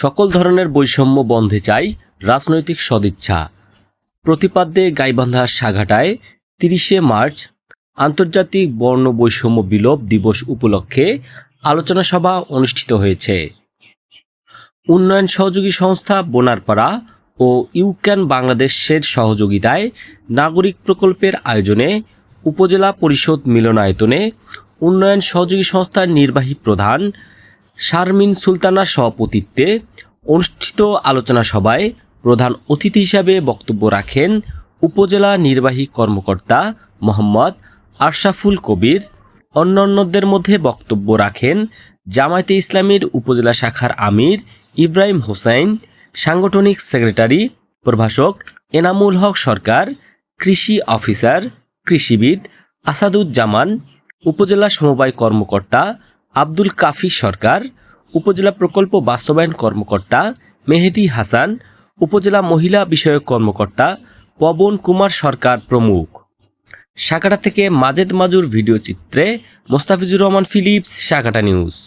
সকল ধরনের বৈষম্য বন্ধে চাই রাজনৈতিক সদিচ্ছা। প্রতিপাদ্যে গাইবান্ধা সাঘাটায় 30শে মার্চ আন্তর্জাতিক বর্ণ বৈষম্য বিলোপ দিবস উপলক্ষে আলোচনা সভা অনুষ্ঠিত হয়েছে। উন্নয়ন সহযোগী সংস্থা বোনারপাড়া ও ইউক্যান বাংলাদেশের সহযোগিতায় নাগরিক প্রকল্পের আয়োজনে উপজেলা পরিষদ মিলনায়তনে উন্নয়ন সহযোগী সংস্থার নির্বাহী প্রধান শারমিন সুলতানার সভাপতিত্বে অনুষ্ঠিত আলোচনা সভায় প্রধান অতিথি হিসাবে বক্তব্য রাখেন উপজেলা নির্বাহী কর্মকর্তা মোহাম্মদ আশরাফুল কবির। অন্যান্যদের মধ্যে বক্তব্য রাখেন জামায়াতে ইসলামীর উপজেলা শাখার আমির ইব্রাহিম হোসেন, সাংগঠনিক সেক্রেটারি প্রভাষক এনামুল হক সরকার, কৃষি অফিসার কৃষিবিদ আসাদুজ্জামান, উপজেলা সমবায় কর্মকর্তা আব্দুল কাফি সরকার, উপজেলা প্রকল্প বাস্তবায়ন কর্মকর্তা মেহেদি হাসান, উপজেলা মহিলা বিষয়ক কর্মকর্তা পবন কুমার সরকার প্রমুখ। সাঘাটা থেকে মাজেদ মাজুর ভিডিও চিত্রে মোস্তাফিজুর রহমান ফিলিপস, সাঘাটা নিউজ।